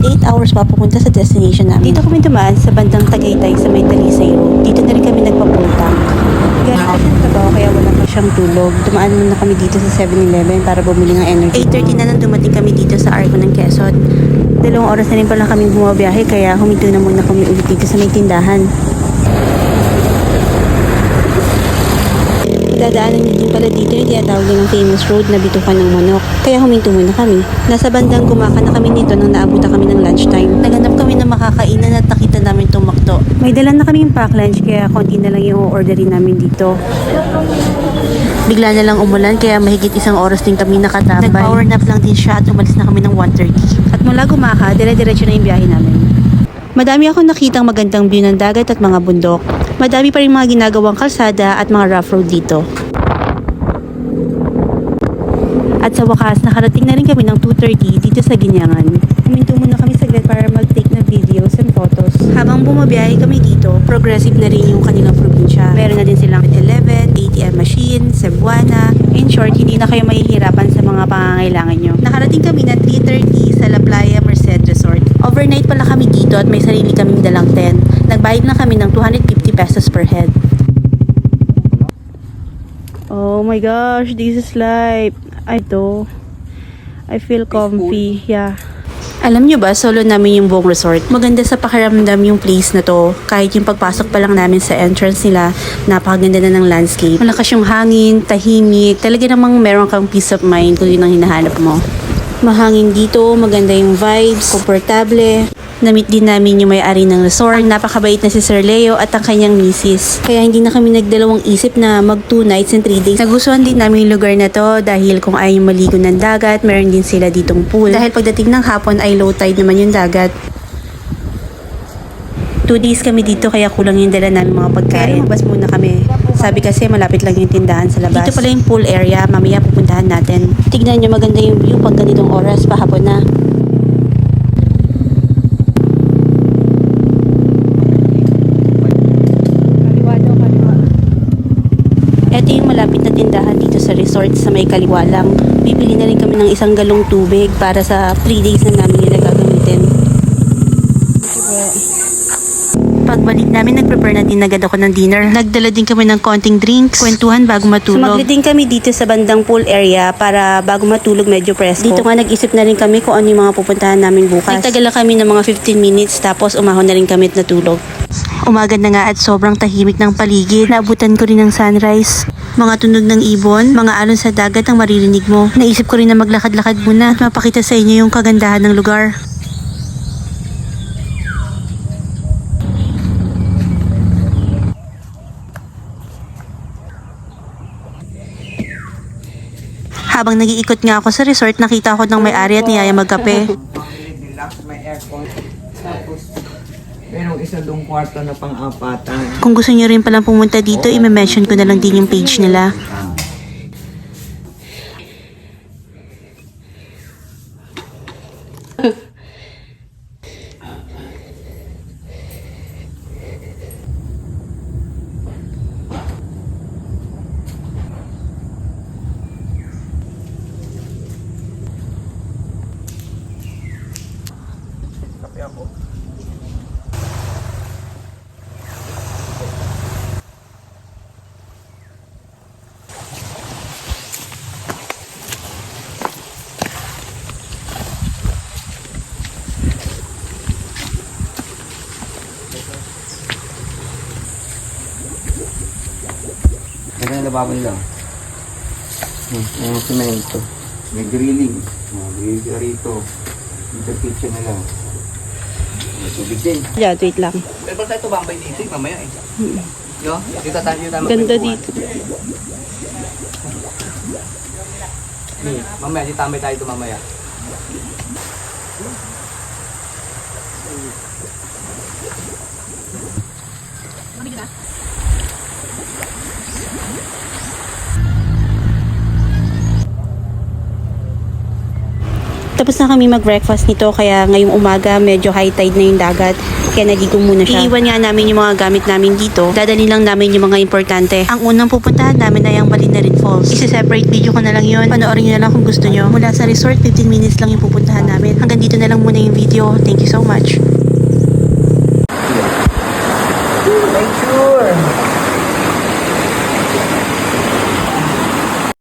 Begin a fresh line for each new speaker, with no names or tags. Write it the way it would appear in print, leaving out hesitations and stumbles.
8 hours pa pupunta sa destination namin. Dito kami dumaan sa bandang Tagaytay sa may Talisay Road. Dito na rin kami nagpa-full-tank. Galing kasi ng trabaho kaya wala pa siyang tulog. Dumaan muna kami dito sa 7-Eleven para bumili ng energy. 8:30 na nang dumating kami dito sa Arco ng Quezon. 2 oras na rin pala kaming bumabiyahe kaya huminto na muna kami ulit dito sa may tindahan. Dadaanan niyo din pala dito yung tinatawag ng famous road na Bitukan ng Manok. Kaya huminto muna kami. Nasa bandang Gumaka na kami nito nang naabutan kami ng lunchtime. Naganap kami ng makakainan at nakita namin itong McDo. May dala na kaming pack lunch kaya konti na lang yung orderin namin dito. Bigla na lang umulan kaya mahigit 1 oras din kami nakatambay. Nag-power nap lang din siya at umalis na kami ng 1:30. At mula Gumaka, dire-diretso na yung biyahe namin. Madami akong nakitang magandang view ng dagat at mga bundok. Madami pa rin mga ginagawang kalsada at mga rough road dito. At sa wakas, nakarating na rin kami ng 2:30 dito sa Ginyangan. Huminto muna kami saglit para mag-take ng videos and photos. Habang bumabiyahe kami dito, progressive na rin yung kanilang probinsya. Meron na din silang 11, ATM machine, Cebuana. In short, hindi na kayo mahihirapan sa mga pangangailangan nyo. Nakarating kami na 3:30 sa La Playa Merced Resort. Overnight pala kami dito at may sarili kaming dalang tent. Nagbayad na kami ng 250 pesos per head. Oh my gosh, this is life. I feel comfy. Yeah. Alam nyo ba, solo namin yung buong resort. Maganda sa pakiramdam yung place na to. Kahit yung pagpasok pa lang namin sa entrance nila, napakaganda na ng landscape. Malakas yung hangin, tahimik. Talaga namang meron kang peace of mind kung yun ang hinahanap mo. Mahangin dito, maganda yung vibes, komportable. Namit din namin yung may-ari ng resort. Ang napakabait na si Sir Leo at ang kanyang misis. Kaya hindi na kami nagdalawang isip na mag 2 nights and 3 days. Nagustuhan din namin yung lugar na to dahil kung ayaw yung maligo ng dagat, meron din sila ditong pool. Dahil pagdating ng hapon ay low tide naman yung dagat. 2 days kami dito kaya kulang yung dala namin mga pagkain. Lumabas muna kami. Sabi kasi malapit lang yung tindahan sa labas. Dito pala yung pool area, mamaya pupuntahan natin. Tignan nyo maganda yung view pag ganitong oras, pahapon na. Ito yung malapit na tindahan dito sa resort sa may kaliwa lang. Bibili na rin kami ng 1 galong tubig para sa 3 days na namin yung nagagamitin. Pagbalik namin, nag-prepare na din agad ako ng dinner. Nagdala din kami ng konting drinks, kwentuhan bago matulog. Sumaglit din kami dito sa bandang pool area para bago matulog medyo presko. Dito nga nag-isip na rin kami kung ano yung mga pupuntahan namin bukas. Nagtagal lang kami ng mga 15 minutes tapos umahon na rin kami at natulog. Umaga na nga at sobrang tahimik ng paligid. Naabutan ko rin ng sunrise. Mga tunog ng ibon, mga alon sa dagat ang maririnig mo. Naisip ko rin na maglakad-lakad muna at mapakita sa inyo yung kagandahan ng lugar. Habang nag-iikot nga ako sa resort, nakita ako ng may-ari at niyaya magkape.
May aircon. Tapos, merong isa doong kwarto na pang-apatan.
Kung gusto niyo rin palang pumunta dito, i-mention ko na lang din yung page nila.
Kape ako. Kaya na lababo nila. Yung semento. May grilling. Grill ka rito. Dito kitchen nila. May tubig din.
Yeah, wait lang.
Pero tayo tumambay dito mamaya eh. Yo, dito tayo
Ganda dito.
Mamaya, di tambay tayo ito mamaya.
Tapos na kami mag-breakfast nito kaya ngayong umaga medyo high tide na yung dagat. Kaya naligo muna siya. Iiwan nga namin yung mga gamit namin dito. Dadali lang namin yung mga importante. Ang unang pupuntahan namin ay ang Balinarin Falls. Isi-separate video ko na lang yun. Panoorin nyo na lang kung gusto nyo. Mula sa resort, 15 minutes lang yung pupuntahan namin. Hanggang dito na lang muna yung video. Thank you Sure.